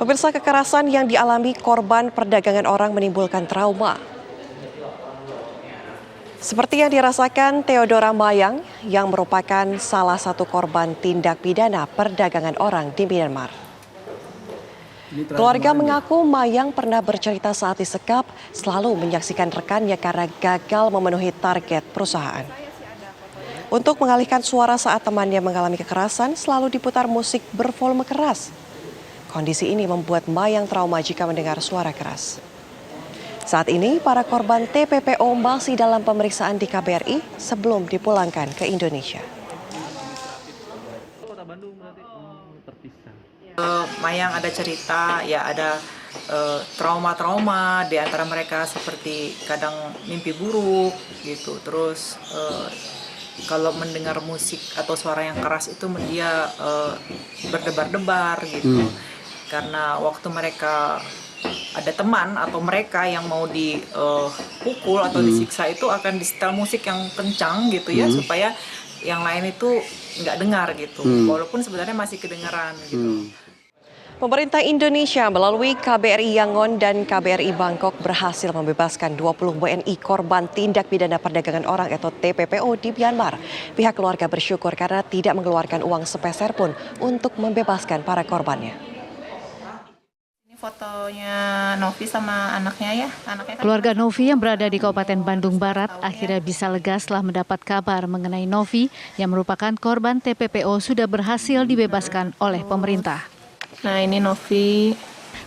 Pemirsa, kekerasan yang dialami korban perdagangan orang menimbulkan trauma. Seperti yang dirasakan Theodora Mayang yang merupakan salah satu korban tindak pidana perdagangan orang di Myanmar. Keluarga mengaku Mayang pernah bercerita saat disekap selalu menyaksikan rekannya karena gagal memenuhi target perusahaan. Untuk mengalihkan suara saat temannya mengalami kekerasan, selalu diputar musik bervolume keras. Kondisi ini membuat Mayang trauma jika mendengar suara keras. Saat ini, para korban TPPO masih dalam pemeriksaan di KBRI sebelum dipulangkan ke Indonesia. Mayang ada cerita, ya ada trauma-trauma di antara mereka seperti kadang mimpi buruk gitu. Terus kalau mendengar musik atau suara yang keras itu dia berdebar-debar gitu. Karena waktu mereka ada teman atau mereka yang mau dipukul atau disiksa itu akan disetel musik yang kencang gitu ya, supaya yang lain itu nggak dengar gitu, walaupun sebenarnya masih kedengaran gitu. Pemerintah Indonesia melalui KBRI Yangon dan KBRI Bangkok berhasil membebaskan 20 WNI korban tindak pidana perdagangan orang atau TPPO di Myanmar. Pihak keluarga bersyukur karena tidak mengeluarkan uang sepeser pun untuk membebaskan para korbannya. Fotonya Novi sama anaknya ya. Keluarga Novi yang berada di Kabupaten Bandung Barat akhirnya bisa lega setelah mendapat kabar mengenai Novi yang merupakan korban TPPO sudah berhasil dibebaskan oleh pemerintah. Nah, ini Novi.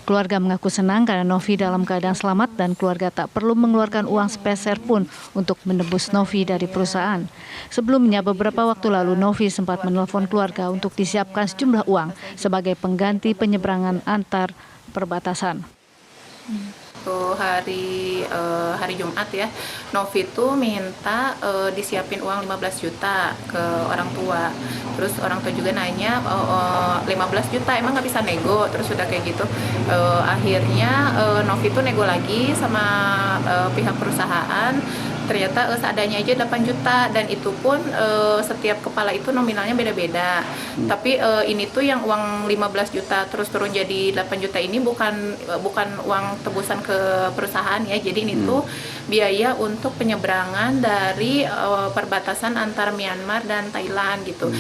Keluarga mengaku senang karena Novi dalam keadaan selamat dan keluarga tak perlu mengeluarkan uang sepeser pun untuk menebus Novi dari perusahaan. Sebelumnya beberapa waktu lalu Novi sempat menelpon keluarga untuk disiapkan sejumlah uang sebagai pengganti penyeberangan antar perbatasan. Hari Jumat ya, Novi tuh minta disiapin uang 15 juta ke orang tua. Terus orang tua juga nanya 15 juta emang nggak bisa nego, terus udah kayak gitu. Akhirnya Novi tuh nego lagi sama pihak perusahaan. Ternyata seadanya aja 8 juta dan itu pun setiap kepala itu nominalnya beda-beda. Tapi ini tuh yang uang 15 juta terus turun jadi 8 juta ini bukan uang tebusan ke perusahaan ya. Jadi ini tuh biaya untuk penyeberangan dari perbatasan antara Myanmar dan Thailand gitu.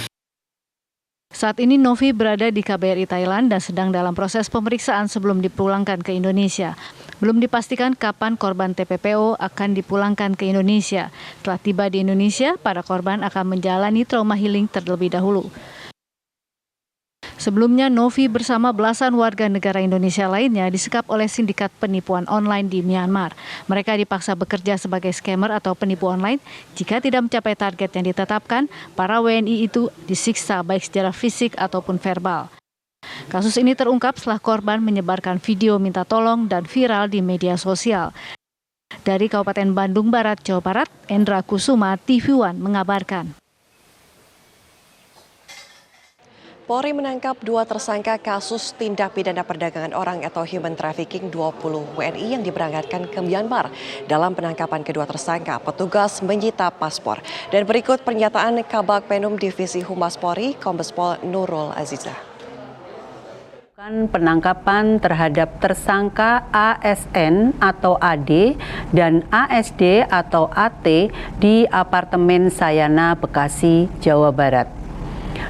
Saat ini Novi berada di KBRI Thailand dan sedang dalam proses pemeriksaan sebelum dipulangkan ke Indonesia. Belum dipastikan kapan korban TPPO akan dipulangkan ke Indonesia. Setelah tiba di Indonesia, para korban akan menjalani trauma healing terlebih dahulu. Sebelumnya, Novi bersama belasan warga negara Indonesia lainnya disekap oleh sindikat penipuan online di Myanmar. Mereka dipaksa bekerja sebagai scammer atau penipu online. Jika tidak mencapai target yang ditetapkan, para WNI itu disiksa baik secara fisik ataupun verbal. Kasus ini terungkap setelah korban menyebarkan video minta tolong dan viral di media sosial. Dari Kabupaten Bandung Barat, Jawa Barat, Endra Kusuma, TV One mengabarkan. Polri menangkap 2 tersangka kasus tindak pidana perdagangan orang atau human trafficking 20 WNI yang diberangkatkan ke Myanmar. Dalam penangkapan kedua tersangka, petugas menyita paspor. Dan berikut pernyataan Kabag Penum Divisi Humas Polri, Kombes Pol Nurul Azizah. Penangkapan terhadap tersangka ASN atau AD dan ASD atau AT di apartemen Sayana, Bekasi, Jawa Barat.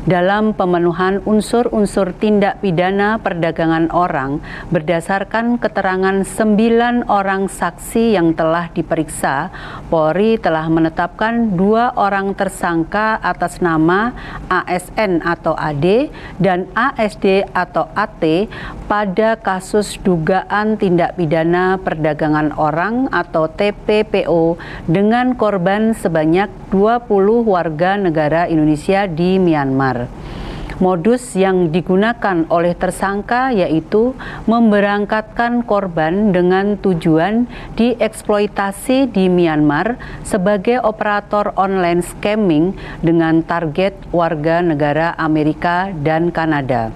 Dalam pemenuhan unsur-unsur tindak pidana perdagangan orang berdasarkan keterangan 9 orang saksi yang telah diperiksa, Polri telah menetapkan 2 orang tersangka atas nama ASN atau AD dan ASD atau AT pada kasus dugaan tindak pidana perdagangan orang atau TPPO dengan korban sebanyak 20 warga negara Indonesia di Myanmar. Modus yang digunakan oleh tersangka yaitu memberangkatkan korban dengan tujuan dieksploitasi di Myanmar sebagai operator online scamming dengan target warga negara Amerika dan Kanada.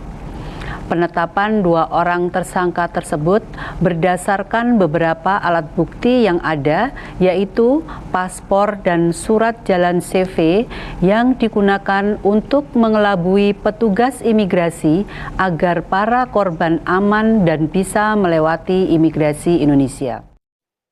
Penetapan 2 orang tersangka tersebut berdasarkan beberapa alat bukti yang ada, yaitu paspor dan surat jalan CV yang digunakan untuk mengelabui petugas imigrasi agar para korban aman dan bisa melewati imigrasi Indonesia.